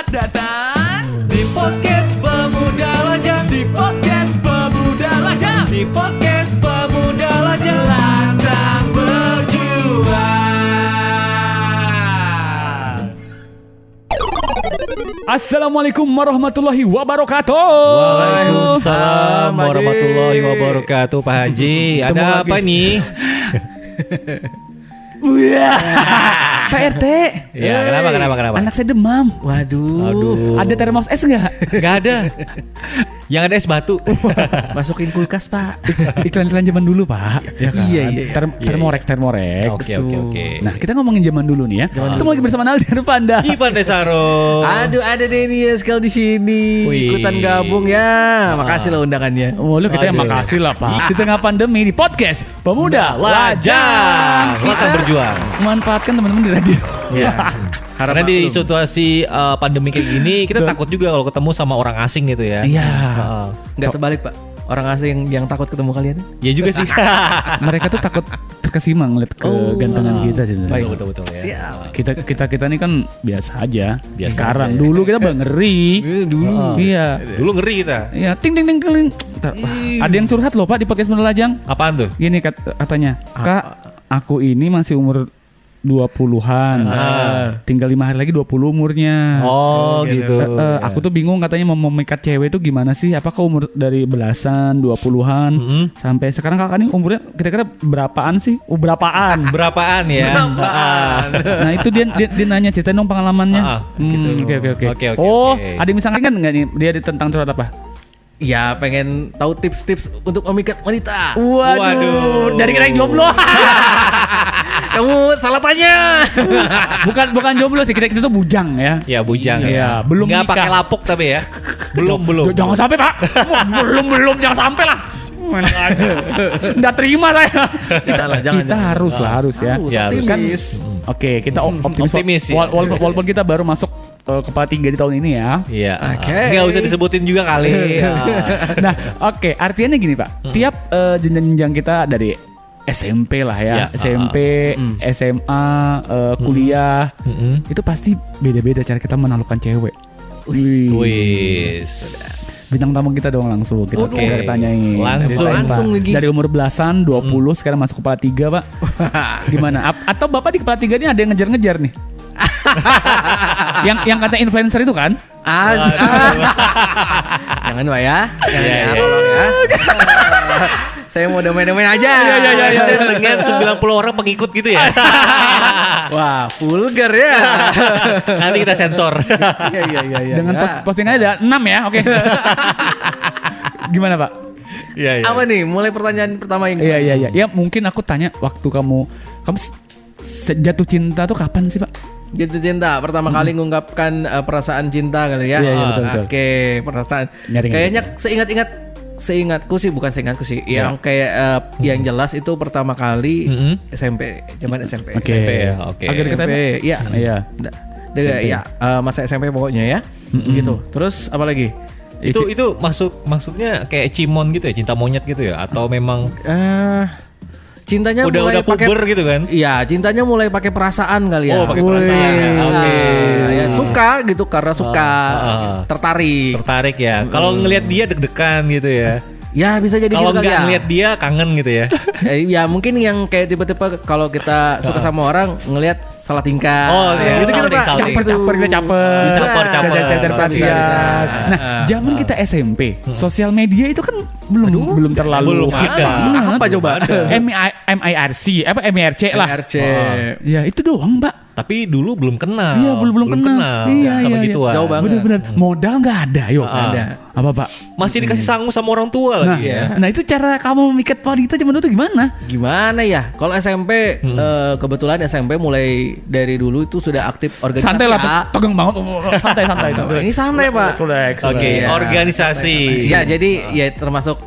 Selamat datang di podcast Pemuda Lajang. Di podcast Pemuda Lajang. Di podcast Pemuda Lajang. Lantang berjuang. Assalamualaikum warahmatullahi wabarakatuh. Waalaikumsalam warahmatullahi wabarakatuh. Pak Haji, ada apa nih? Pak RT. Ya, kenapa? Anak saya demam. Waduh. Ada termos es nggak? Nggak ada. Yang ada es batu. Masukin kulkas, Pak. Iklan-iklan zaman dulu, Pak. Ya kan? Iya. Termorex. Oke. Nah, kita ngomongin zaman dulu nih ya. Kita lagi bersama Naldi dan Panda. Ivan Desaro. Aduh, ada Denny sekali di sini. Wih. Ikutan gabung ya. Makasih lah undangannya. Oh, lu kita yang Aduh. makasih lah, Pak. Di tengah pandemi di podcast Pemuda Lajang. Lajang. Lantang berjuang. Manfaatkan teman-teman di radio. Ya. Karena di situasi pandemi kayak gini, kita takut juga kalau ketemu sama orang asing gitu ya. Iya. Nggak terbalik, Pak. Orang asing yang takut ketemu kalian. Ya juga sih. Mereka tuh takut terkesima ngeliat kegantengan kita sih. Betul ya. Siap. Kita nih kan biasa aja. Biasa Sekarang aja. dulu kita bang ngeri. Dulu. Iya. Dulu ngeri kita. Iya, ting. Ntar, wah, ada yang curhat loh Pak di podcast Pemuda Lajang. Apaan tuh? Gini katanya, Kak, aku ini masih umur 20-an. Tinggal 5 hari lagi 20 umurnya. Oh gitu. Aku tuh bingung katanya mau memikat cewek itu gimana sih? Apakah umur dari belasan, 20-an sampai sekarang kakak ini umurnya kira-kira berapaan sih? Berapaan? Berapaan ya? Nah itu dia nanya, ceritain dong pengalamannya. Oke. Oh, ada yang bisa kan nggak nih dia tentang curhat apa? Ya, pengen tahu tips-tips untuk memikat wanita. Waduh. Dari kita yang jomblo. Kamu salah tanya. bukan jomblo sih, kita tuh bujang ya. Ya bujang Iya, ya. belum Nggak nikah. pakai lapuk tapi ya. Belum. Jangan sampai Pak. belum jangan sampai lah. Nggak terima saya. Kita harus ya. Ya, harus. Optimis. Oke, kita Optimis ya. Walaupun kita baru masuk kepala 3 di tahun ini ya. Iya. Oke. Nggak usah disebutin juga kali. Nah, oke, artinya gini Pak. Tiap jenjang kita dari SMP lah ya, Ya, SMP, SMA, kuliah, itu pasti beda-beda cara kita menaklukkan cewek. Wis. Bintang tamu kita dong langsung kita tanyain. Langsung lagi. Dari umur belasan, 20 sekarang masuk kepala 3 Pak. Gimana? Atau Bapak di kepala 3 ini ada yang ngejar-ngejar nih? yang kata influencer itu kan? Jangan Pak ya. Iya. Tolong ya. Saya mau domain-domain aja. Iya. Dengan 90 orang pengikut gitu ya. Wah, vulgar ya. Nanti kita sensor. Iya. Dengan postingannya ada 6 ya, oke. Gimana Pak? Iya. Apa nih? Mulai pertanyaan pertama ini. Iya. Ya mungkin aku tanya waktu kamu jatuh cinta tuh kapan sih Pak? Jatuh cinta pertama kali mengungkapkan perasaan cinta kali ya. Iya, betul. Oke, perasaan. Nyari. Kayaknya seingatku sih, yang kayak yang jelas itu pertama kali SMP, zaman SMP. Oke. SMP ya, oke. Agak dekat SMP, ya? iya. Iya. Masa SMP pokoknya ya. Gitu. Terus apa lagi? Itu maksudnya kayak cimon gitu ya, cinta monyet gitu ya, atau memang Cintanya mulai udah puber gitu kan? Iya, cintanya mulai pakai perasaan kali ya. Oh, pakai perasaan. Oke. Ya, suka gitu karena suka, Tertarik ya. Kalau ngelihat dia deg-degan gitu ya. Ya bisa jadi Kalau gitu kali nggak ya. ngelihat dia kangen gitu ya. Ya mungkin yang kayak tipe-tipe kalau kita suka sama orang ngelihat salah tingkah. Oh, iya. gitu Pak. Salting. Caper kita caper. Bisa. Caper. Bisa. Nah, zaman kita SMP, sosial media itu kan belum terlalu Belum ada. Apa coba? MIRC, MIRC lah. RC. Ya itu doang, Pak. Tapi dulu belum kenal. Iya, belum kenal. Iya, sama iya. gituan. Jauh banget. Bener-bener modal nggak ada, yuk. Ada. Apa Pak? Masih dikasih sangu sama orang tua Nah, lagi ya. nah itu cara kamu memikat wanita zaman dulu tuh gimana? Gimana ya? Kalau SMP kebetulan SMP mulai dari dulu itu sudah aktif organisasi. Santai lah, ya. tegang banget. Santai. Ini santai Pak. Oke, Iya. organisasi. Ya jadi ya termasuk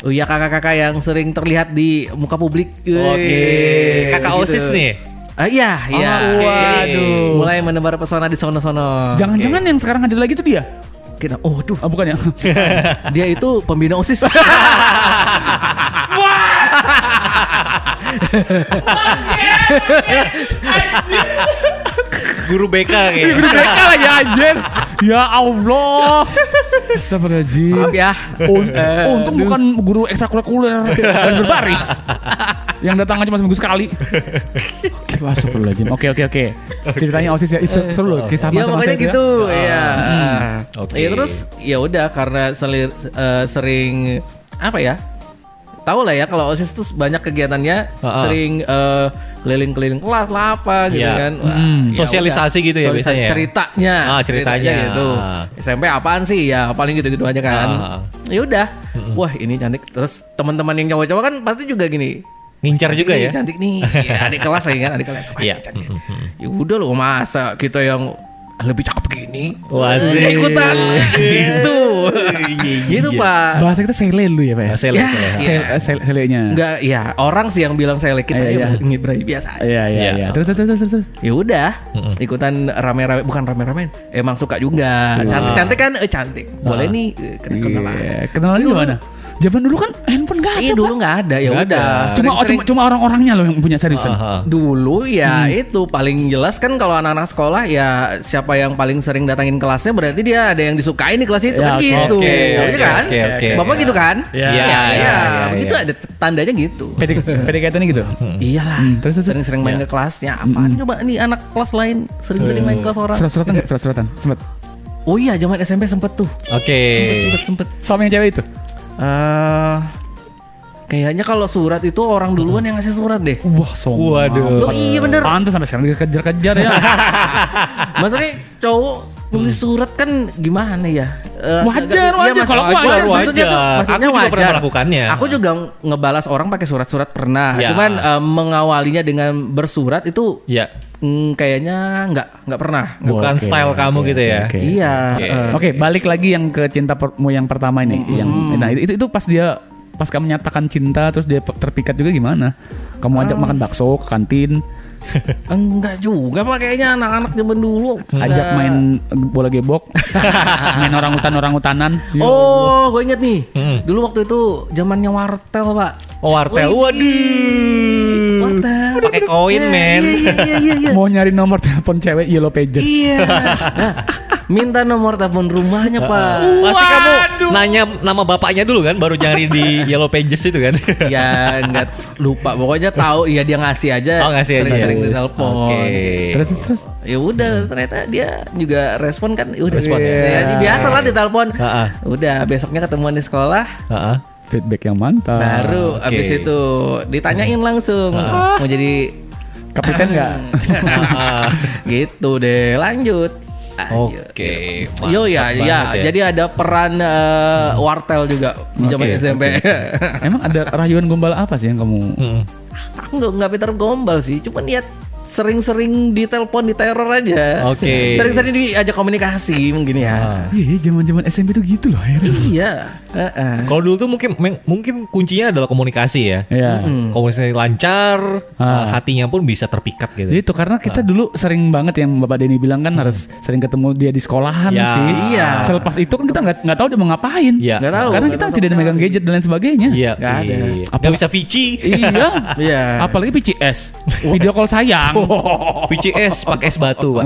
ya kakak-kakak yang sering terlihat di muka publik. Oke, kakak Gitu. OSIS nih. Iya. Oke. Waduh. Mulai menebar pesona di sono-sono. Jangan-jangan yang sekarang hadir lagi itu dia? Kira, duh, Bukan ya? dia itu pembina OSIS. Guru BK kayaknya. Guru BK lagi anjir. Ya Allah. Astagfirullahaladzim. Maaf ya. Untung bukan guru ekstrakurikuler dan berbaris. Yang datang cuma seminggu sekali. Oke, astagfirullahaladzim. Oke. Ceritanya OSIS ya seru loh. Kisah Ya masa-masa makanya itu ya. gitu, ya. Oke. Ya terus ya udah karena sering apa ya? Tahu lah ya kalau OSIS tuh banyak kegiatannya, sering keliling-keliling kelas lah apa gitu Iya. kan. Wah, ya Sosialisasi udah. gitu ya biasanya ya? Ceritanya. Ceritanya. gitu. SMP apaan sih? Ya paling gitu-gitu aja kan. Ya udah. Wah, ini cantik. Terus teman-teman yang cowok-cowok kan pasti juga gini. Ngincar juga Ini ya. cantik nih. Ya, adik kelas ya kan, adik kelas. Wah, Iya. cantik. Ya udah loh, masa kita yang lebih cakep begini Wah, sih. ikutan gitu. Gitu, Pak. Bahasa kita sele dulu ya Pak ya? Sele. Selenya. Enggak, ya orang sih yang bilang saya kita Iya. ngibrai biasa aja. Iya. Terus. Ya udah, ikutan rame-rame, bukan rame-rame, emang suka juga. Cantik-cantik kan, cantik. Boleh nih kenalan. Iya. Kenalannya gimana? Zaman dulu kan handphone gak ada. Iya dulu Pak. nggak ada, ya Nggak udah. Cuma cuma orang-orangnya loh yang punya seriusan. Dulu ya itu paling jelas kan kalau anak-anak sekolah ya siapa yang paling sering datangin kelasnya berarti dia ada yang disukai di kelas itu Ya, kan gitu. oke, Ya oke, kan? oke. Bapak gitu kan? Iya. Iya. Begitu ada tandanya gitu. PDKT-nya gitu. Iyalah. Terus. Sering-sering main ke kelasnya. Apaan coba nih anak kelas lain sering-sering main ke kelas orang. Surat-suratan nggak? Surat-suratan. Sempet. Oh iya, zaman SMP sempet tuh. Oke. Sempet. Sama yang cewek itu. Kayaknya kalau surat itu orang duluan yang ngasih surat deh. Wah, sombong. Waduh. Oh iya bener. Pantes sampai sekarang dikejar-kejar ya. Maksudnya cowok nulis surat kan gimana ya? Wajar. Iya, Kalau aku wajar. maksudnya tuh, maksudnya Aku juga wajar. pernah melakukannya. Aku juga ngebalas orang pakai surat-surat pernah. Ya. Cuman mengawalinya dengan bersurat itu Ya. kayaknya nggak pernah. Bukan Oke, style kamu oke, gitu ya. oke. Iya. Oke, balik lagi yang ke cintamu yang pertama ini. Yang nah itu pas kamu menyatakan cinta terus dia terpikat juga gimana? Kamu ajak makan bakso ke kantin, Enggak juga Pak, kayaknya anak-anak zaman dulu. ajak main bola gebok, main orang-utanan. Oh, gue inget nih. Hmm. Dulu waktu itu zamannya wartel, Pak. Oh, wartel. Wih. Waduh. Wartel. Pakai koin, men. Iya. Mau nyari nomor telepon cewek Yellow Pages. Iya. Nah, minta nomor telepon rumahnya, Pak. Pasti kamu nanya nama bapaknya dulu kan, baru nyari di Yellow Pages itu kan. Ya enggak lupa, pokoknya tahu ya dia ngasih aja. Oh, ngasih aja. Sering-sering ditelepon. Oke. Terus. Ya udah, ternyata dia juga respon kan. Udah Respon, ya. ya. Biasa lah ditelepon. Ha-ha. Udah, besoknya ketemuan di sekolah. Heeh. Feedback yang mantap. Baru oke. abis itu ditanyain langsung mau jadi Kapiten nggak? gitu deh, lanjut. Oke. Yo ya, Mantap ya. banget Jadi ada peran wartel juga di zaman Oke, SMP. Emang ada rayuan gombal apa sih yang kamu? Hmm. Aku nggak pintar gombal sih, cuman lihat sering-sering ditelepon, diteror aja. Oke. Sering-sering diajak komunikasi mungkin ya. Iya, zaman-zaman SMP tuh gitu loh akhirnya. Iya. heeh. Kalau dulu tuh mungkin kuncinya adalah komunikasi ya. Iya. Komunikasi lancar, hatinya pun bisa terpikat gitu. Itu karena kita dulu sering banget yang Bapak Denny bilang kan harus sering ketemu dia di sekolahan Ya. sih. Iya. Selepas itu kan kita nggak tah dia mau ngapain. Iya. Nggak tahu. Karena kita tidak ada megang gadget dan lain sebagainya. Iya. Nggak ada. Iya. Nggak bisa Vici. Iya. Iya. Apalagi PCS. Video call sayang. VCS pakai es batu, Pak.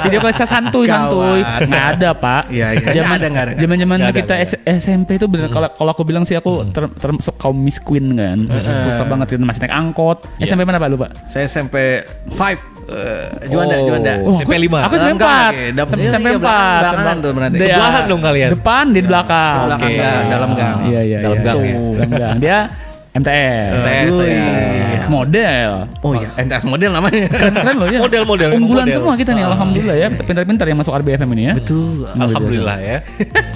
Video call santuy. Gawat. Nggak ada, Pak. Iya, iya. Nggak ada. Zaman Nggak ada, kita nggak ada. SMP itu bener kalau aku bilang sih aku termasuk kaum Miss Queen kan. Susah banget kita masih naik angkot. Iya. SMP mana Pak lu, Pak? Saya SMP 5 Juanda. Oh, SMP 5. Aku SMP 4. SMP 4. Belakangan tuh berarti. Dia- Sebelahan dong kalian. Depan di belakang. Belakang Oke. gang, dalam gang. Iya. Dalam gang ya. Dalam gang. Dia MTS. MTS, Wih, ya. model. Oh iya, MTS model namanya. Keren loh ya. Model-model, Unggulan model. semua kita nih, alhamdulillah ya. Pintar-pintar yang masuk RBFM ini ya. Betul. Alhamdulillah ya.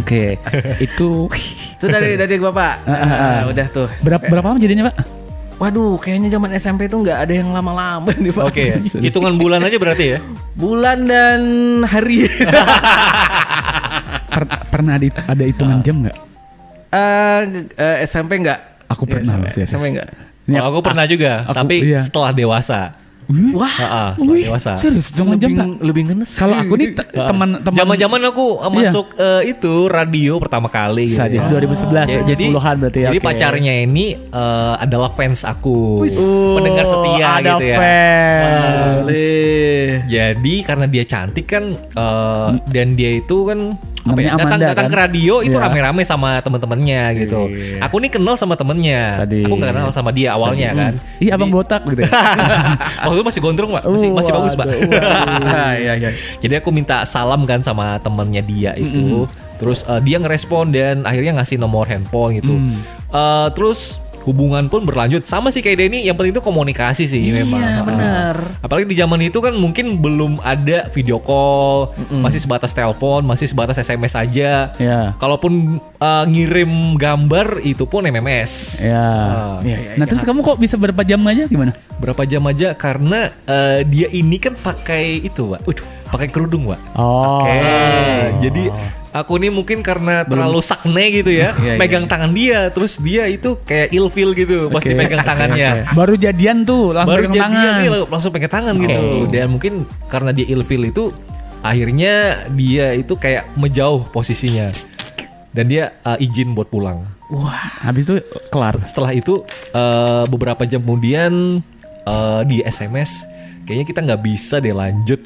Oke. Itu Itu dari Bapak. Udah tuh. berapa lama jadinya, Pak? Waduh, kayaknya zaman SMP itu nggak ada yang lama-lama nih Pak. Oke, hitungan bulan aja berarti ya. Bulan dan hari. Pernah ada hitungan jam nggak? SMP nggak. Aku pernah loh sih. SMP nggak. Ini Oh, aku pernah juga, aku- tapi iya. setelah dewasa. Wah, setelah dewasa. Serius zaman jam tak? lebih ngenes. Kalau aku nih teman-teman Zaman-zaman aku masuk itu radio pertama kali gitu. Sadis 2011 Ya, 2010-an berarti ya. Jadi oke. pacarnya ini adalah fans aku. Pendengar setia ada gitu ya. fans. Boleh. Jadi karena dia cantik kan dan dia itu kan Namanya Amanda, datang kan? ke radio itu Iya. rame-rame sama teman-temannya gitu. Iya. Aku nih kenal sama temennya. Sadis. Aku gak kenal sama dia awalnya kan. Ih, abang botak gitu. Waktu itu masih gondrong, Pak. Masih bagus, Pak. Iya. Jadi aku minta salam kan sama temennya dia itu. Terus dia ngerespon dan akhirnya ngasih nomor handphone gitu. Terus hubungan pun berlanjut sama sih kayak Denny. Yang penting itu komunikasi sih memang. Iya, benar. Apalagi di zaman itu kan mungkin belum ada video call, masih sebatas telepon, masih sebatas SMS aja. Ya. Kalaupun ngirim gambar itu pun MMS. Ya. Nah, terus kamu kok bisa berapa jam aja gimana? Berapa jam aja karena dia ini kan pakai itu, Pak. Pakai kerudung, Pak. Oh. Jadi aku nih mungkin karena terlalu sakne gitu ya, Iya, megang tangan dia, terus dia itu kayak ilfeel gitu pas Oke. dipegang tangannya. Baru jadian tuh langsung Baru pegang jadian tangan. nih langsung pegang tangan gitu. Dan mungkin karena dia ilfeel itu akhirnya dia itu kayak menjauh posisinya. Dan dia izin buat pulang. Wah, habis itu kelar. Setelah itu beberapa jam kemudian di SMS kayaknya kita nggak bisa deh lanjut.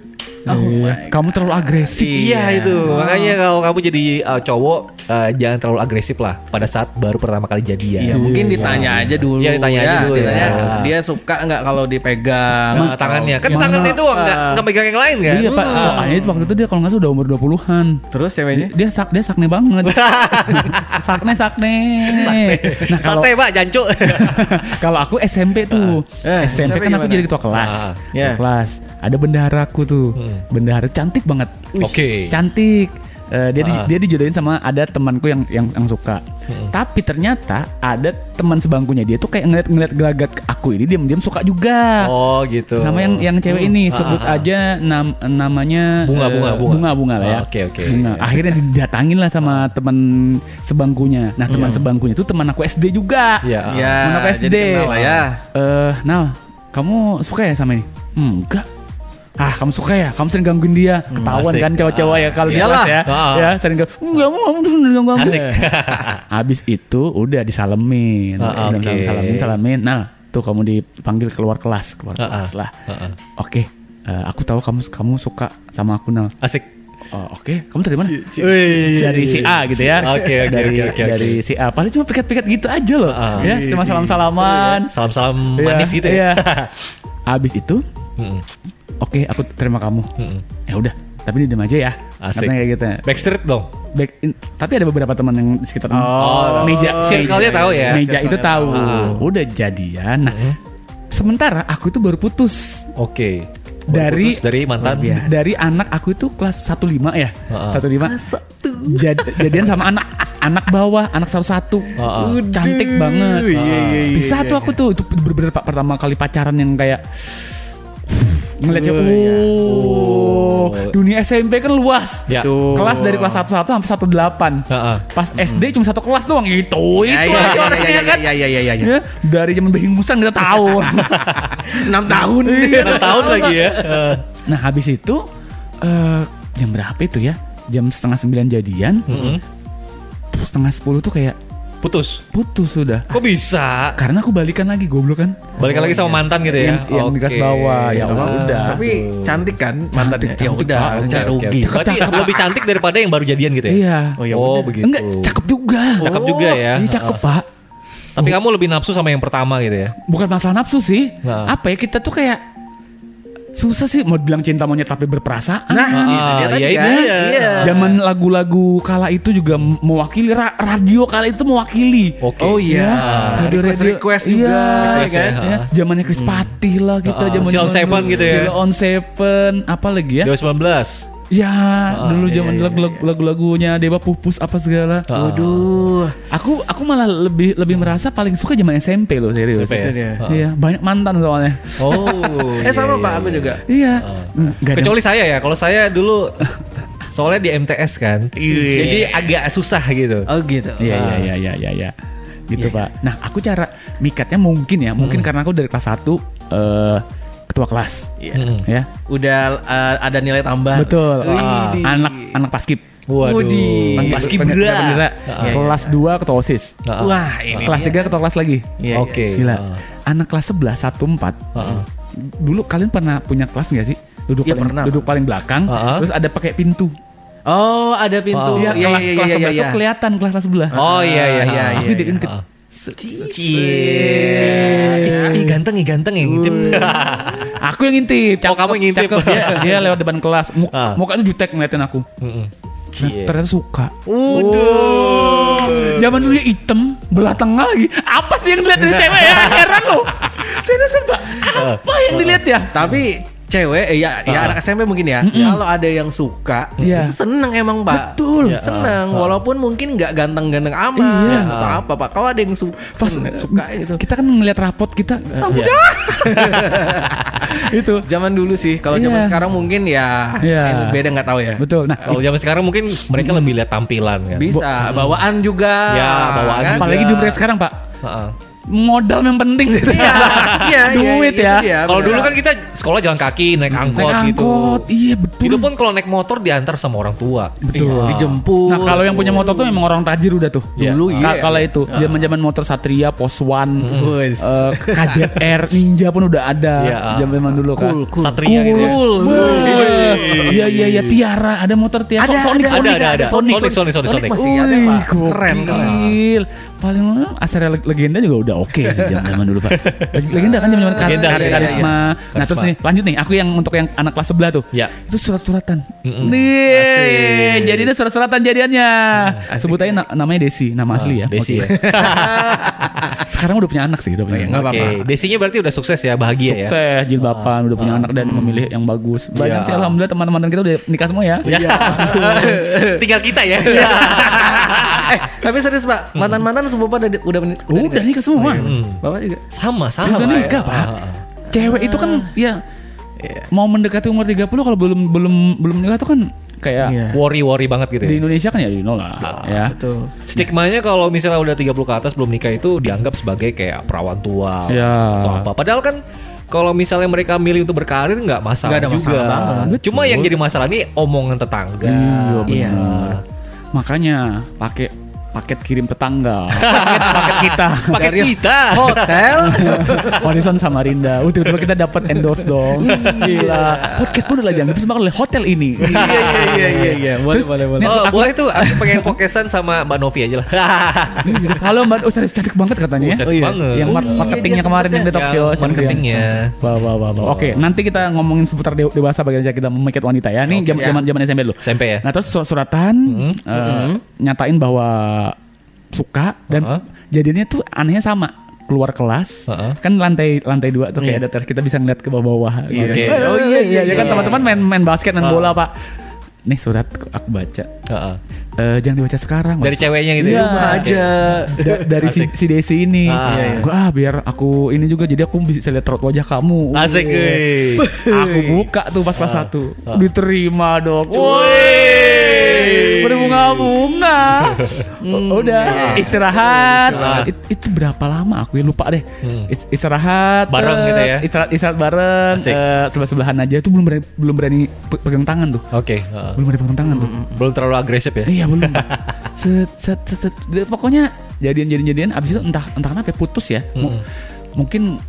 Kamu terlalu agresif. Iya itu makanya kalau kamu jadi cowok jangan terlalu agresif lah pada saat baru pertama kali jadian. Iya, mungkin ditanya aja dulu. Iya, ditanya aja dulu ditanya, ya. dia suka nggak kalau dipegang? Nah, tangannya kan Mana- tangannya doang nggak pegang yang lain kan. Iya, Pak. Soalnya itu waktu itu dia kalau nggak salah udah umur 20-an. Terus ceweknya? Dia sakne banget. sakne. Nah, kalau Sate Pak, jancuk. kalau aku SMP tuh. SMP kan aku gimana? jadi ketua kelas. Ya. Ketua kelas. Ada bendaharaku tuh. Bendahara cantik banget. Oke. Cantik. Dia dijodohin sama ada temanku yang suka. Tapi ternyata ada teman sebangkunya dia tuh kayak ngeliat gelagat aku ini diam-diam suka juga. Oh gitu. Sama yang cewek ini sebut aja namanya bunga lah ya. Oke. Bunga. Akhirnya didatangin lah sama teman sebangkunya. Nah teman sebangkunya itu teman aku SD juga. Iya. Ya, Teman aku SD. jadi kenal lah ya. Nal, kamu suka ya sama ini? Enggak. Kamu suka ya? Kamu sering gangguin dia. Ketahuan asik. kan cowok-cowok ya kalau di Iyalah. kelas ya. Ya sering enggak mau ganggu. Asik. Habis itu udah disalamin. Oke. Salamin. Nah, tuh kamu dipanggil keluar kelas lah. Oke. Aku tahu kamu suka sama aku, Nal. Asik. Oh, oke. Kamu dari mana? Wih. Dari si A gitu ya. Oke. Dari si A. Paling cuma piket-piket gitu aja loh. Ya, cuma salam-salaman. Salam-salam Iya, manis gitu ya. Habis itu, oke, aku terima kamu. Ya udah, tapi diam aja ya. Asik. Katanya kayak gitu. Backstreet dong. Tapi ada beberapa teman yang di sekitar meja circle-nya tahu ya. Meja itu tahu. tahu. Udah jadian. Nah, sementara aku itu baru putus. Oke. Dari Dari mantan. dari anak aku itu kelas 15 ya. 15. Jadian sama anak bawah, anak salah satu. Cantik banget. Bisa tuh aku tuh itu bener-bener pertama kali pacaran yang kayak ngeliatnya dunia SMP kan luas. Ya. Kelas dari kelas 11 sampai 18. Pas SD cuma satu kelas doang itu aja orangnya kan. Iya. Ya, dari zaman Behing Musan kita tahu. 6 tahun. 6 tahun lagi ya. Nah habis itu jam berapa itu ya? Jam setengah 9 jadian. Setengah 10 tuh kayak Putus. sudah. Kok bisa? Karena aku balikan lagi goblok kan. Balikan lagi sama mantan gitu ya. Yang di kelas bawah ya udah. Tapi cantik kan mantannya? Ya cantik, udah, Pak. nggak rugi. Berarti lebih cantik daripada yang baru jadian gitu ya? Iya. Oh begitu. Enggak, cakep juga. Cakep juga ya. Iya cakep Pak. Tapi kamu lebih nafsu sama yang pertama gitu ya? Bukan masalah nafsu sih. Nah. Apa ya kita tuh kayak susah sih mau bilang cinta monyet tapi berperasaan. Dia tadi ya itu kan? dia. Iya. Zaman lagu-lagu kala itu juga mewakili radio kala itu mewakili. Oke. Oh iya. Request juga, Iya, Request kan? ya, Ya, zamannya Chris Patih lah kita zaman Sheila on Seven gitu ya. Sheila on Seven apa lagi ya? 2019. Ya, dulu iya, zaman lagu-lagunya Dewa Pupus apa segala. Waduh. Aku malah lebih merasa paling suka zaman SMP loh, serius. SMP ya? Iya, banyak mantan soalnya. Oh. Sama Pak aku juga. Iya. Nggak ada- Kecuali saya ya. Kalau saya dulu soalnya di MTS kan. Jadi agak susah gitu. Oh gitu. Iya. Gitu Pak. Nah aku cara mikatnya mungkin karena aku dari kelas 1 ketua ketua kelas. Iya. Ya. Udah ada nilai tambah. Betul. Widih. Anak paskib. Waduh. Paskibra. Kelas 2 ketua OSIS. Wah, ini Kelas 3 ketua kelas lagi. Iya, Oke. Gila. Anak kelas 11 1 4. Dulu kalian pernah punya kelas enggak sih? Iya, pernah. Duduk paling belakang, terus ada pakai pintu. Oh, ada pintu. Iya, kelas sebelah tuh kelihatan kelas sebelah. Oh iya. Aku intip. Ih ganteng ngintip. Aku yang ngintip. Oh, kamu yang ngintip. Cakep. Dia lewat depan kelas. Mukanya jutek ngeliatin aku. Nah, ternyata suka. Udah. Zaman dulu hitam, belah tengah lagi. Apa sih yang dilihat dari cewek ya? Heran loh. Seriusan Pak, apa yang dilihat ya? Tapi cewek ya anak SMP mungkin ya. Kalau ada yang suka, Iya. itu seneng emang, Pak. Betul. Seneng walaupun mungkin nggak ganteng-ganteng amat Iya. atau apa, Pak. Kalau ada yang suka gitu. Kita kan ngeliat rapot kita. Udah. Itu. Zaman dulu sih, kalau Iya. zaman sekarang mungkin ya Iya. beda nggak tahu ya. Betul. Nah, Kalau zaman sekarang mungkin mereka lebih lihat tampilan kan. Bisa bawaan juga. Ya, bawaan kan? juga. apalagi di umur sekarang, Pak. Heeh. Modal yang penting sih. Iya, Duit itu ya. dia, Kalau bener. dulu kan kita sekolah jalan kaki, naik angkot, Naik gitu. angkot. Iya, betul. Itu pun kalau naik motor diantar sama orang tua. Betul. Iya, dijemput. Nah, kalau yang punya motor tuh memang orang tajir udah tuh. Dulu iya. Kalau itu zaman-zaman motor Satria, Pos One, Wes. KZR, Ninja pun udah ada. Iya. Zaman dulu kan. Cool. Satria gitu ya. Iya, Tiara, ada motor Tiara. Sonic. Ada. Sonic. Masih ada, Pak. Keren. Gokil. Paling Asaria Legenda juga udah oke sih zaman dulu, Pak. Legenda kan zaman Legenda, karisma. Nah, terus nih lanjut nih, aku yang untuk yang anak kelas sebelah tuh. Ya. Itu surat-suratan. Mm-mm. Nih, jadi ini surat-suratan jadiannya. Sebut aja namanya Desi, nama asli ya. Desi Oke. ya. Sekarang udah punya anak sih, udah punya anak. Nggak apa-apa. Oke, Desinya berarti udah sukses ya, bahagia ya. Sukses, jilbaban, udah punya anak dan memilih yang bagus. Banyak Iya. sih alhamdulillah teman-teman kita udah nikah semua ya. Tinggal kita ya. Tapi serius, Pak, mantan-mantan semua pada udah Udah nikah semua. Bapak juga. Sama. Udah nikah, Pak. Cewek itu kan ya mau mendekati umur 30 kalau belum nikah tuh kan kayak Worry banget gitu ya. di Indonesia kan ya you know lah ya. Betul. Stigmanya kalau misalnya udah 30 ke atas belum nikah itu dianggap sebagai kayak perawan tua Ya. atau apa. Padahal kan kalau misalnya mereka milih untuk berkarir nggak masalah Nggak ada juga. masalah banget. Cuma yang jadi masalah ini omongan tetangga. Iya Iya. benar. Makanya pakai paket kirim tetangga. paket kita. Pakai Dari kita. Hotel. Horizon Samarinda. Tiba-tiba kita dapat endorse dong. Gila. Podcast pun udah jangan dipersembahkan oleh hotel ini. Iya. Terus, Boleh. nih, Oh, aku- boleh tuh. Aku pengen podcastan sama Mbak Novi aja lah. Halo Mbak, Ustaz cantik banget katanya ya. Cantik banget. Yang marketingnya dia kemarin yang di talk Yang show. marketingnya. Wah. Oke, nanti kita ngomongin seputar dewasa bagaimana cara kita memikat wanita ya. Ini zaman SMP dulu. SMP ya. Nah, terus suratan nyatain bahwa suka dan jadinya tuh anehnya sama. Keluar kelas kan lantai 2 tuh kayak ada teras, kita bisa ngeliat ke bawah-bawah gitu. Oke. Oh iya kan teman-teman main basket main bola, Pak. Nih surat aku baca. Jangan dibaca sekarang. Dari Mas. ceweknya gitu Iya. ya. Rumah aja. Dari si Desi ini. Iya. Gua biar aku ini juga jadi aku bisa lihat raut wajah kamu. Asik, weh. Aku buka tuh pas kelas 1. Diterima dong. Woi. Berbunga-bunga. Udah istirahat. Itu berapa lama aku ya lupa deh. Istirahat Bareng gitu ya? Istirahat bareng. Asik. Sebelah-sebelahan aja itu belum berani pegang tangan tuh. Oke. Belum berani pegang tangan tuh. Belum terlalu agresif ya. Iya belum. Set. Pokoknya jadian abis itu entah kenapa putus ya. Mungkin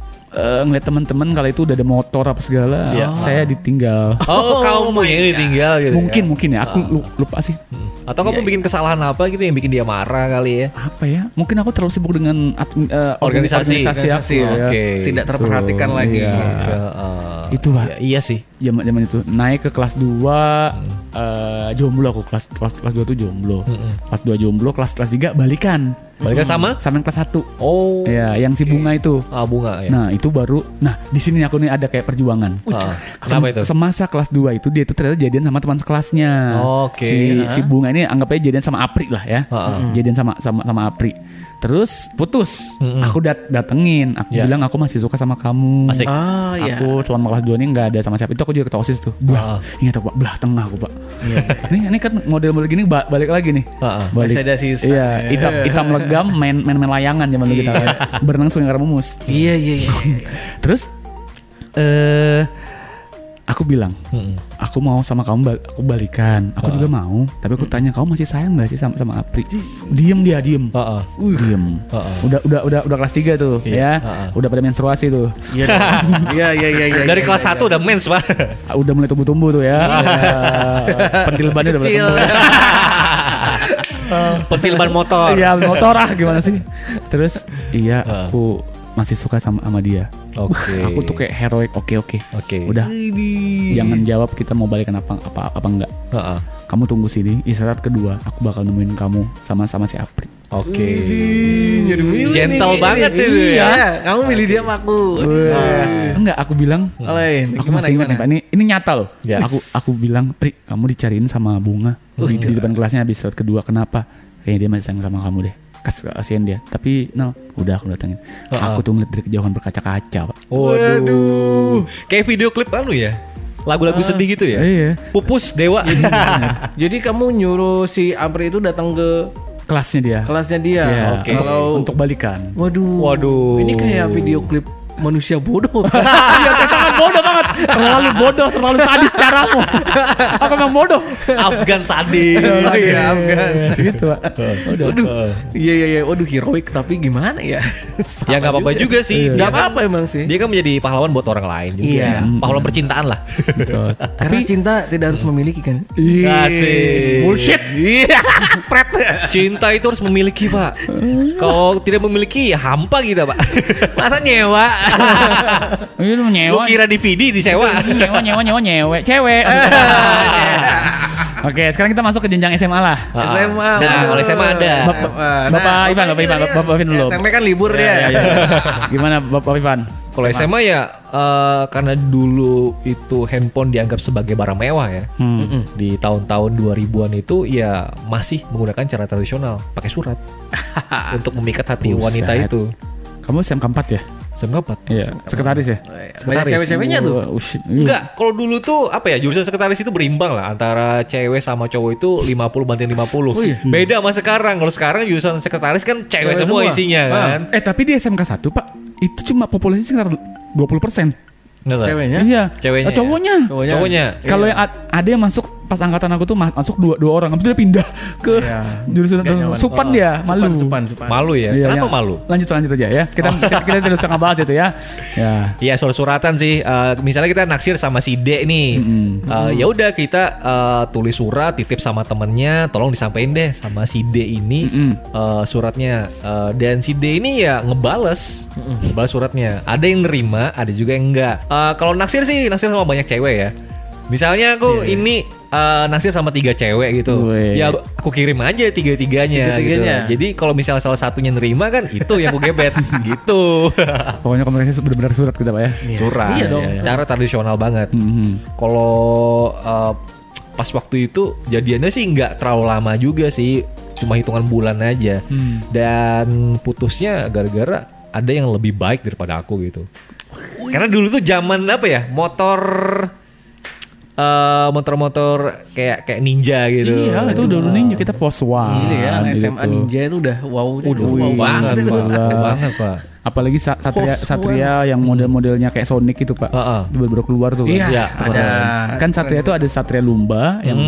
ngeliat teman-teman kalau itu udah ada motor apa segala. Iya. Saya ditinggal. Oh, kamu yang ini tinggal gitu. Mungkin ya. Aku lupa sih. Atau kamu bikin kesalahan apa gitu yang bikin dia marah kali ya? Apa ya? Mungkin aku terlalu sibuk dengan Organisasi aku ya. Oke. Tidak terperhatikan lagi. Iya. Itu Pak. Iya sih. Zaman itu naik ke kelas 2 jomblo aku kelas 2 tuh jomblo. Kelas 2 jomblo, kelas 3 balikan. Balikan sama? Sama yang kelas 1. Oh. Ya, yang si Bunga itu. Ah, Bunga ya. Nah, itu baru. Nah, di sini aku nih ada kayak perjuangan. Kenapa itu? Semasa kelas 2 itu dia itu ternyata jadian sama teman sekelasnya. Oke. Si Bunga ini anggap aja jadian sama Apri lah ya. Jadian sama Apri. Terus putus. Aku datengin, aku bilang aku masih suka sama kamu. Asik. Oh iya. Aku selama kelas 2 ini nggak ada sama siapa. Itu aku juga ketua OSIS tuh. Ingat aku Pak, belah tengah aku Pak. Ini kan model-model gini balik lagi nih. Balik. Masih ada sisa. Iya, hitam legam main layangan zaman dulu kita kan. Berenang Sungai Karamumus. Iya. Terus Aku bilang, aku mau sama kamu, aku balikan. Aku juga mau, tapi aku tanya kamu masih sayang nggak sih sama Apri? Diem dia, diem. Diem. Udah kelas 3 tuh, ya. Udah pada menstruasi tuh. Iya. Dari kelas 1 udah mens, Pak. Udah mulai tumbuh-tumbuh tuh ya. Pentil bannya udah mulai Kecil. tumbuh. Pentil ban motor. Iya, motor gimana sih? Terus aku masih suka sama dia. Oke. Aku tuh kayak heroik. Oke. Udah. Jangan jawab kita mau balikan apa enggak. Kamu tunggu sini, istirahat kedua, aku bakal nemuin kamu sama si Apri. Oke. Jadi milih Gentle nih. banget itu ya. Iya, kamu milih dia sama aku. Enggak, aku bilang Olain, aku masih ingat nih, Pak. Ini nyata loh. Yes. Aku bilang, Pri, kamu dicariin sama Bunga di depan kelasnya habis istirahat kedua. Kenapa? Kayaknya dia masih sayang sama kamu deh. Kasihan dia. Tapi udah aku datengin. Aku tuh ngeliat dari kejauhan berkaca-kaca, Pak. Waduh. Kayak video klip ya. Lagu-lagu sedih gitu ya. Iya. Pupus Dewa. Jadi kamu nyuruh si Apri itu datang ke Kelasnya dia. Iya, Oke. untuk balikan. Waduh. Ini kayak video klip manusia bodoh. Iya, saya sangat bodoh banget. Terlalu bodoh, terlalu sadis caramu. Aku memang bodoh. Afgan sadis. Oh iya, Afgan. Gitu, Pak. Waduh. Iya. Waduh, heroik tapi gimana ya? Ya nggak apa-apa juga sih. Enggak apa-apa emang sih. Dia kan menjadi pahlawan buat orang lain juga. Iya. Pahlawan percintaan lah. Betul. Karena cinta tidak harus memiliki kan? Asik. Bullshit. Iya. Cinta itu harus memiliki, Pak. Kalau tidak memiliki ya hampa kita, Pak. Masa nyewa? Ini lu Lu nyewa. kira DVD disewa? Nyewa, cewek. Oke, sekarang kita masuk ke jenjang SMA lah. SMA. Nah, kalau SMA ada. Bapak Ivan dulu. SMP kan libur dia. Ya. Gimana Bapak Ivan? Kalau SMA ya karena dulu itu handphone dianggap sebagai barang mewah ya. Di tahun-tahun 2000-an itu ya masih menggunakan cara tradisional, pakai surat untuk memikat hati wanita Buset. itu. Kamu SMK 4 ya? SMK 4. Iya, sekretaris ya? Banyak cewek-ceweknya tuh. Enggak, kalau dulu tuh apa ya, jurusan sekretaris itu berimbang lah antara cewek sama cowok itu 50 banding 50. Beda sama sekarang. Kalau sekarang jurusan sekretaris kan cewek semua isinya kan. Tapi di SMK 1 Pak, itu cuma populasi sekitar 20%. Ceweknya? Iya. Ceweknya. Cowoknya. Kalau yang ada yang masuk pas angkatan aku tuh masuk dua orang, habis itu dia pindah ke jurusan Supan dia, malu. Supan. Malu ya. Iya, Kenapa ya. malu? Lanjut aja ya. Kita tidak usah ngebahas itu ya. Ya. Iya, surat-suratan sih. Misalnya kita naksir sama si D nih. Ya udah kita tulis surat, titip sama temennya, tolong disampaikan deh sama si D ini suratnya. Dan si D ini ya ngebales suratnya. Ada yang nerima, ada juga yang enggak. Kalau naksir sih naksir sama banyak cewek ya. Misalnya aku ini naksir sama 3 cewek gitu. Ya aku kirim aja tiga-tiganya. Gitu. Jadi kalau misalnya salah satunya nerima kan itu yang aku gebet gitu. Pokoknya komunikasi benar-benar surat kita Pak ya. Surat. Iya dong. Cara tradisional banget. Kalau pas waktu itu jadiannya sih nggak terlalu lama juga sih. Cuma hitungan bulan aja. Dan putusnya gara-gara ada yang lebih baik daripada aku gitu. Karena dulu tuh zaman apa ya, motor-motor kayak ninja gitu. Iya, itu dulu ninja kita Force One. Gila ya, SMA gitu. Ninja itu udah wow banget, itu. banget Pak. Apalagi Satria yang model-modelnya kayak Sonic itu Pak. Baru keluar tuh. Iya, ada. Kan Satria itu ada Satria Lumba yang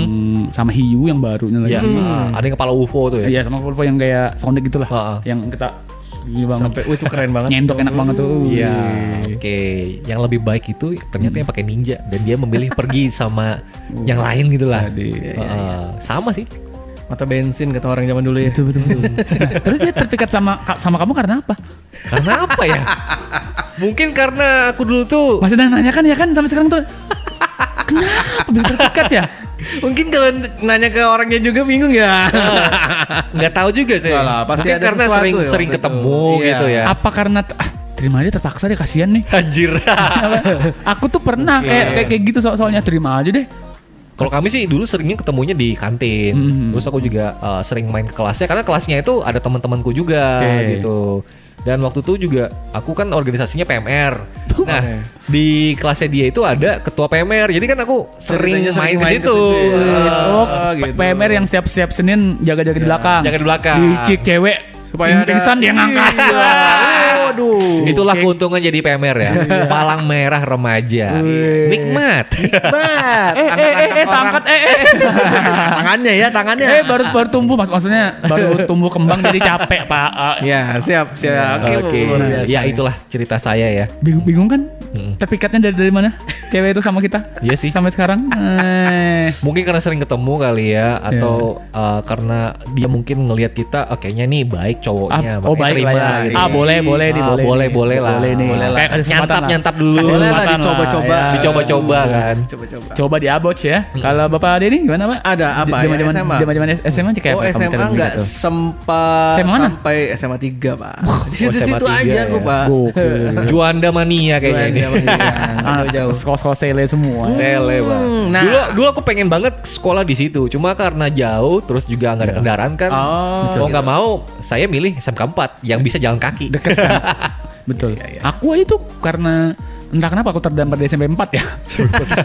sama Hiu yang barunya lagi. Ada yang kepala UFO tuh ya. Iya, sama UFO yang kayak Sonic gitulah. Yang kita gini banget. Sampai itu keren banget. Nyendok enak banget tuh. Iya. Oke, yang lebih baik itu ternyata yang pakai ninja dan dia memilih pergi sama yang lain gitu lah. Sama sih. Mata bensin kata orang zaman dulu ya. Betul. Terus dia terpikat sama kamu karena apa? Karena apa ya? Mungkin karena aku dulu tuh Masih nanya kan ya kan sampai sekarang tuh. Kenapa bisa terpikat ya? Mungkin kalau nanya ke orangnya juga bingung ya. nggak tahu juga sih. Enggak lah, pasti Mungkin ada karena sesuatu sering ya sering waktu ketemu itu. gitu Iya. ya. Apa karena terima aja terpaksa deh, kasihan nih. Anjir. Aku tuh pernah kayak gitu soalnya terima aja deh. Kalau kami sih dulu seringnya ketemunya di kantin. Terus aku juga sering main ke kelasnya karena kelasnya itu ada teman-temanku juga gitu. Dan waktu itu juga aku kan organisasinya PMR. Nah, di kelasnya dia itu ada ketua PMR. Jadi kan aku sering main ke situ. Gitu. PMR yang setiap Senin jaga-jaga di belakang. Jaga di belakang. Di cek cewek Supaya pingsan dia ngangkat. Waduh. Itulah keuntungan jadi PMR ya. Palang merah remaja. Nikmat. Tangkat Tangannya ya, tangannya. baru tumbuh maksudnya baru tumbuh kembang jadi capek Pak. Ya, siap. Oke. luar biasa. Ya itulah cerita saya ya. Bingung kan? Terpikatnya dari mana? Cewek itu sama kita? Iya sih. Sampai sekarang. Mungkin karena sering ketemu kali ya, atau karena dia mungkin ngelihat kita, kayaknya nih baik cowoknya. Oh baik lah ya. gitu. Boleh Boleh lah. Boleh nih. Boleh lah. Kayak kasih kesempatan Nyantap dulu. Kasih Boleh lah kesempatan dicoba-coba. ya. Dicoba-coba kan. Coba-coba. Coba di aboch ya. Kalau Bapak Denny gimana Pak? Ada apa ya? SMA? Zaman SMA kayak Oh, apa? Kamu SMA cara enggak begitu? sempat SMA mana? sampai SMA 3, Pak. Di situ-situ SMA 3 aja aku, ya. Pak. Juanda mania kayaknya ini. Jauh. Sekolah-sekolah sele semua. Sele bang. Nah. Dulu aku pengen banget sekolah di situ. Cuma karena jauh, terus juga nggak ada kendaraan kan. Oh, Mau nggak mau, saya milih SMK 4 yang bisa jalan kaki. Deket kan? Betul. Aku itu karena entah kenapa aku terdampar di SMP 4 ya.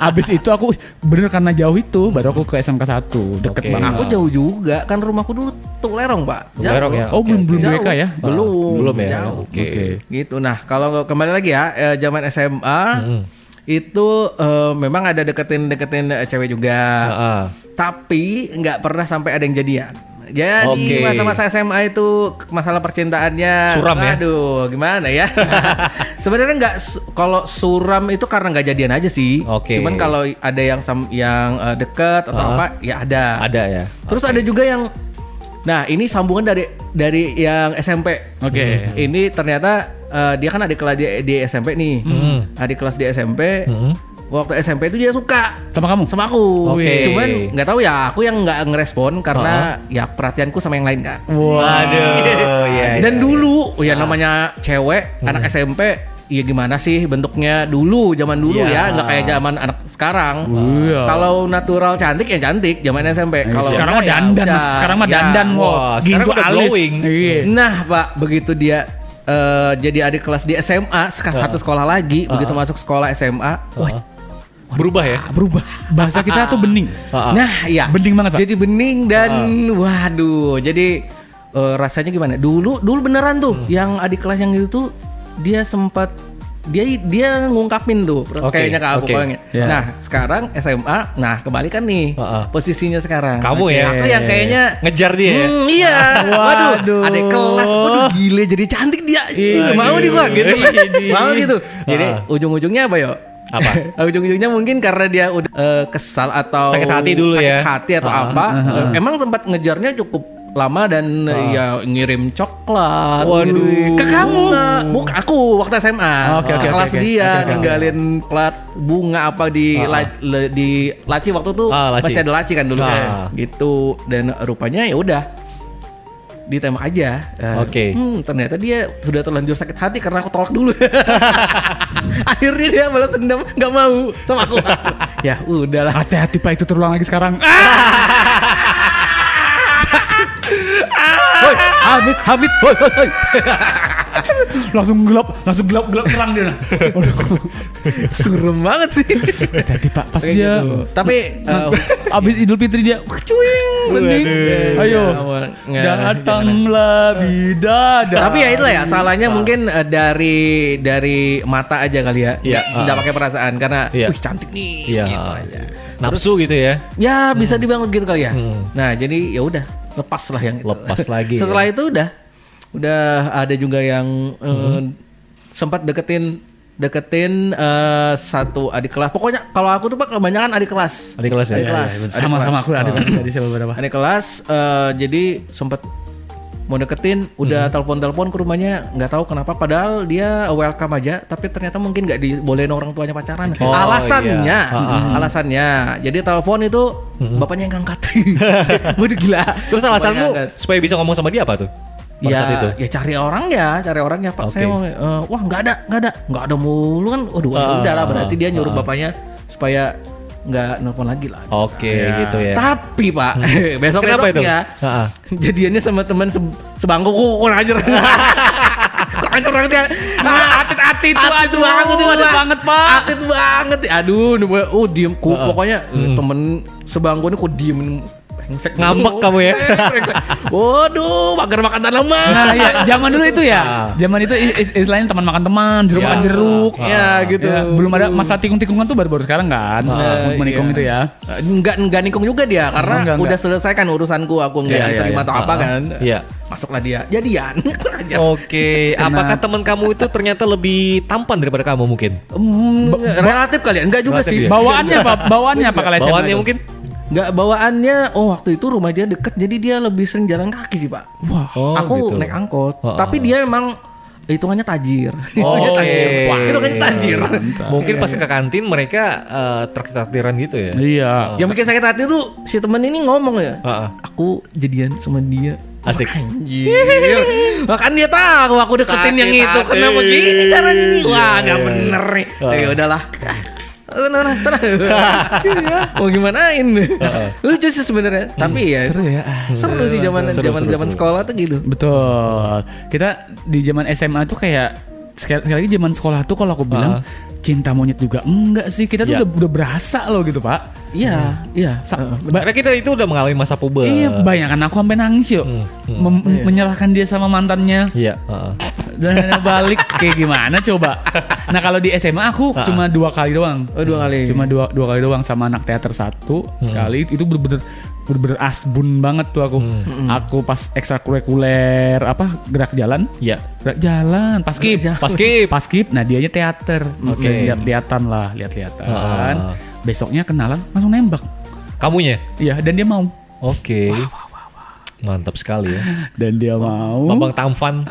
Abis itu aku bener karena jauh itu baru aku ke SMK 1 deket Oke. banget. Aku jauh juga kan, rumahku dulu Tulerong, Pak. Tulerong ya? Oh belum Jauh. BK ya? Belum ya? Jauh. Oke. Gitu. Nah, kalau kembali lagi ya, zaman SMA itu memang ada deketin cewek juga. Tapi nggak pernah sampai ada yang jadian. Jadi Oke. masa-masa SMA itu masalah percintaannya, Suram ya? aduh, gimana ya? Sebenarnya nggak, kalau suram itu karena nggak jadian aja sih. Oke. Cuman kalau ada yang deket atau apa, ya ada. Ada ya. Terus ada juga yang, nah ini sambungan dari yang SMP. Oke. Ini ternyata dia kan adik kelas di SMP nih. Adik kelas di SMP. Waktu SMP itu dia suka Sama kamu? sama aku. Oke. Cuman nggak tahu ya, aku yang nggak ngerespon karena ya perhatianku sama yang lain kan. Waduh. Ya, Dan dulu ya namanya cewek anak SMP, ya gimana sih bentuknya dulu, zaman dulu Iya. ya, nggak kayak zaman anak sekarang. Iya. Kalau natural cantik ya cantik zaman SMP. Kalau sekarang mah enggak, ya dandan, udah. sekarang mah Ya. dandan Wah, wow. sekarang Ginjo udah alis. glowing. Iya. Nah, Pak, begitu dia jadi adik kelas di SMA, satu sekolah lagi, begitu masuk sekolah SMA, wah, Berubah ya? Berubah. Bahasa kita tuh bening. nah ya, Bening banget, Pak. jadi bening dan waduh, jadi rasanya gimana? Dulu beneran tuh, yang adik kelas yang itu tuh dia sempat dia ngungkapin tuh kayaknya ke aku oke. pokoknya. Ya. Nah, sekarang SMA, nah kebalikan nih posisinya sekarang. Kamu ya? Aku yang kayaknya ngejar dia ya? iya. Waduh. Waduh, adik kelas, waduh gile jadi cantik dia. Mau nih gua gitu. Mau gitu. Jadi ujung-ujungnya apa yo? Apa? Ujung-ujungnya mungkin karena dia udah kesal atau Sakit hati dulu ya? sakit hati atau apa. Emang sempat ngejarnya cukup lama dan ya ngirim coklat. Waduh. Ke kamu? Bukan aku waktu SMA. Oke, oke, Kelas oke, oke. dia Oke. ninggalin plat bunga apa di di laci waktu itu Laci. masih ada laci kan dulu. Ah. Gitu, dan rupanya ya udah ditembak aja. Oke. Ternyata dia sudah terlanjur sakit hati karena aku tolak dulu. Akhirnya dia balas dendam, nggak mau sama aku. Ya udahlah. Hati-hati Pak, itu terulang lagi sekarang. Woi, Hamid, woi. langsung gelap terang dia. Serem banget sih. Hati-hati Pak, pas Kayak dia gitu. Tapi abis Idul Fitri dia cuing bening. Waduh. Ayo. Ya, Datanglah bidadari. tapi ya itulah ya, salahnya mungkin dari mata aja kali ya. Iya. Nggak pakai perasaan karena Iya. wih cantik nih Iya. gitu aja. Nafsu gitu ya? Ya bisa dibilang gitu kali ya. Nah, jadi ya udah lepas lah yang itu. Lepas lagi ya. Setelah itu udah ada juga yang sempat deketin satu adik kelas. Pokoknya kalau aku tuh Pak kebanyakan adik kelas. Adik kelas ya? Adik Iya, kelas. iya, Adik sama kelas. aku ada dari siapa berapa. Adik kelas jadi sempat mau deketin, udah telepon ke rumahnya, nggak tahu kenapa, padahal dia welcome aja, tapi ternyata mungkin nggak dibolehin orang tuanya pacaran. Oh, Alasannya, iya. alasannya, jadi telepon itu bapaknya yang ngangkat. Waduh gila. Terus Bapaknya alasanmu ngangkat. supaya bisa ngomong sama dia apa tuh? Pada saat itu? Ya cari orangnya Pak. Oke. Saya mau, wah nggak ada mulu kan. Waduh, udahlah berarti dia nyuruh bapaknya supaya nggak nelfon lagi lah. Oke, gitu ya. Tapi Pak, Kenapa itu? besoknya jadiannya sama teman sebangku kurang ajar. Kurang ajar banget ya. Atit-atit tuh, Atit aduh, banget tuh, atit Pak. banget, Pak. Atit banget. Aduh, diem. Pokoknya temen sebangku ini kok diemin Ngambek kamu ya. Waduh, makan tanaman. Nah, ya, zaman dulu itu ya. Zaman itu istilahnya teman makan teman, jeruk makan jeruk. Ya, gitu. Ya, belum ada masa tikung-tikungan tuh baru-baru sekarang kan. Menikung itu ya. Enggak nikung juga dia karena enggak. udah selesai kan urusanku, aku enggak diterima atau apa kan. Iya. Masuklah dia. Jadian. Oke, apakah teman kamu itu ternyata lebih tampan daripada kamu mungkin? Relatif kali ya? Enggak juga Relatif sih. ya? Bawaannya apa kalau SMA Bawaannya itu? mungkin? Enggak, bawaannya waktu itu rumah dia deket, jadi dia lebih sering jalan kaki sih, Pak. Wah. Aku gitu. naik angkot. Tapi dia emang hitungannya tajir. Oke. Tajir. Wah, hitungannya tajir. Mungkin pas ke kantin mereka traktiran gitu ya. Iya. Yang bikin sakit hati tuh si temen ini ngomong ya. Heeh. Aku jadian sama dia. Asik. Anjir. Bahkan dia tahu aku deketin Sakit yang itu. hati. Kenapa gini caranya nih? Wah, nggak bener nih. Ya udahlah. Tenang. Mau gimanain? Lucu sih sebenarnya. Tapi ya Seru ya. seru sih zaman sekolah tuh gitu. Betul. Kita di zaman SMA tuh kayak sekali lagi zaman sekolah tuh kalau aku bilang cinta monyet juga enggak sih. Kita tuh udah berasa loh gitu, Pak. Iya. Karena kita itu udah mengalami masa puber. Iya, bayangkan aku sampai nangis yuk. Menyerahkan dia sama mantannya. Iya. Dan balik kayak gimana coba. Nah, kalau di SMA aku cuma 2 kali doang. Oh, 2 kali. Cuma dua kali doang sama anak teater 1 sekali. Itu bener-bener asbun banget tuh aku. Aku pas ekstrakurikuler gerak jalan. Iya. Gerak jalan, paskib. Nah, dianya teater. Oke. Lihat-lihatan lah, lihat-lihatan. Besoknya kenalan, langsung nembak. Kamunya? Iya, dan dia mau. Oke. Mantap sekali ya. Dan dia mau. Babang Tamfan.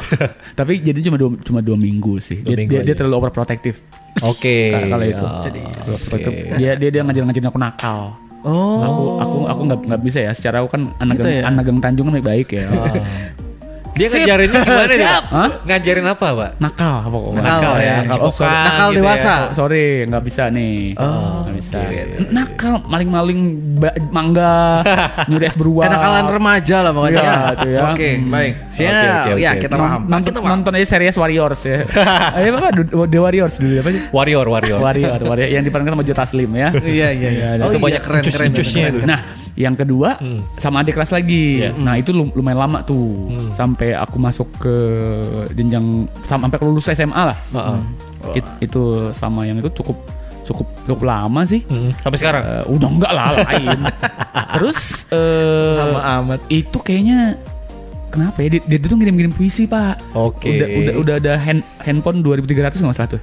Tapi jadi cuma 2 minggu sih. Dia terlalu overprotective. Oke. Kalau itu. Dia ngajarin aku nakal. Oh. Aku nggak bisa ya. Secara aku kan anak Gitu ya? Gang Tanjung kan baik ya. Dia ngajarinnya gimana nih? Siap. Hah? Ngajarin apa, Pak? Nakal pokoknya. Nakal ya. Sorry. Nakal gitu dewasa. ya. Sorry, nggak bisa nih. Nggak bisa. Nakal, maling-maling mangga, nyuri es beruang. Kenakalan remaja lah pokoknya. Iya, itu ya. Oke, baik. Siap. Oke. Ya, kita paham. Nonton aja series Warriors ya. Ayo apa? The Warriors dulu apa sih? Warrior. Warrior yang diperankan sama Joe Taslim ya. Iya. Itu banyak keren-kerennya itu. Nah, yang kedua sama adik kelas lagi. Nah, itu lumayan lama tuh. Sampai aku masuk ke jenjang sampai lulus SMA lah. Itu sama yang itu cukup lama sih. Sampai sekarang. Udah enggak lah lain. Terus Lama amat. itu kayaknya kenapa ya dia tuh ngirim puisi, Pak. Oke. Udah ada handphone 2300 nggak salah tuh.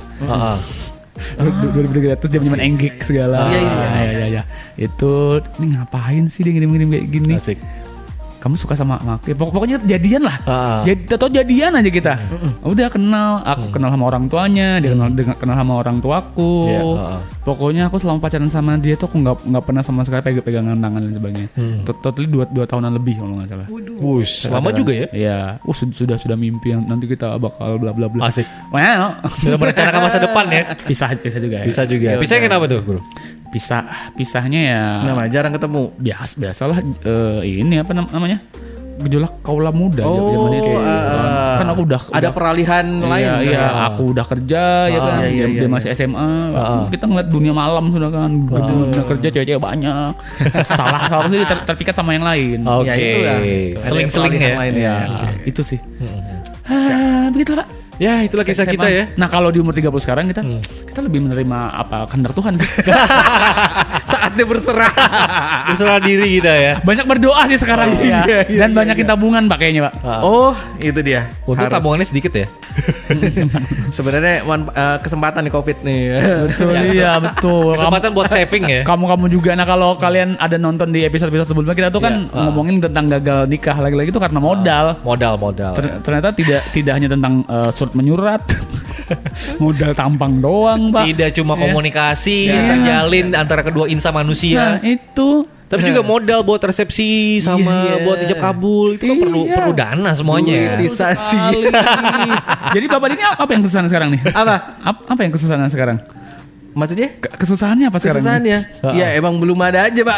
2300 zaman enggik segala. Iya. Itu ini ngapain sih dia ngirim kayak gini? Asik. Kamu suka sama aku? Ya, pokoknya jadian lah. Jadian aja kita. Udah kenal, aku kenal sama orang tuanya, dia kenal sama orang tuaku. Pokoknya aku selama pacaran sama dia tuh aku nggak pernah sama sekali pegangan tangan dan sebagainya. Totally 2 tahunan lebih kalau nggak salah. Wush, lama juga ya? Iya. Sudah mimpi yang nanti kita bakal bla bla bla. Asik. Well, Sudah merencanakan masa depan ya? pisah juga ya. Bisa juga. Pisahnya kenapa tuh, Bro? Pisahnya ya Nama jarang ketemu. biasalah ini apa namanya? Gejolak kaula muda zaman itu. Kan aku udah Ada peralihan lain. Iya, aku udah kerja ya kan. Dia masih SMA. Kita ngeliat dunia malam sudah kan. Dunia kerja cewek-cewek banyak. Salah sih terpikat sama yang lain. Oke. Ya itu ya. Seling-seling ya. Ya, itu sih. Begitulah, Pak. Ya, itulah kisah kita ya. Nah, kalau di umur 30 sekarang kita lebih menerima kehendak Tuhan sih. Saatnya berserah. Berserah diri kita ya. Banyak berdoa sih sekarang ya. Dan banyakin tabungan Pak kayaknya, Pak. Oh, itu dia. Untuk tabungannya sedikit ya. Sebenarnya kesempatan nih Covid nih. Betul, iya betul. Kesempatan buat saving ya. Kamu juga. Nah, kalau kalian ada nonton di episode-episode sebelumnya kita tuh kan ngomongin tentang gagal nikah lagi-lagi itu karena modal. Modal. Ternyata tidak hanya tentang surat menyurat. Modal tampang doang, Pak. Tidak cuma komunikasi yang terjalin antara kedua insan manusia. Nah, itu. Tapi juga modal buat resepsi sama buat ijab kabul itu kan perlu dana semuanya. Politisasi. Jadi Bapak ini apa yang kesusahan sekarang nih? Apa yang kesusahan sekarang? Maksudnya? Kesusahannya apa sekarang? Kesusahannya? Ya emang belum ada aja, Pak.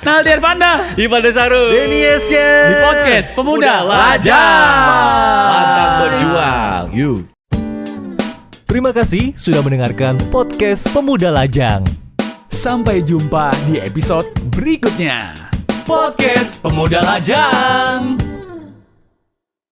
Naldiar Panda Ivan Desaru Denny Eske di podcast Pemuda Lajang. Mantap berjuang. Yuk. Terima kasih sudah mendengarkan podcast Pemuda Lajang. Sampai jumpa di episode berikutnya. Podcast Pemuda Lajang.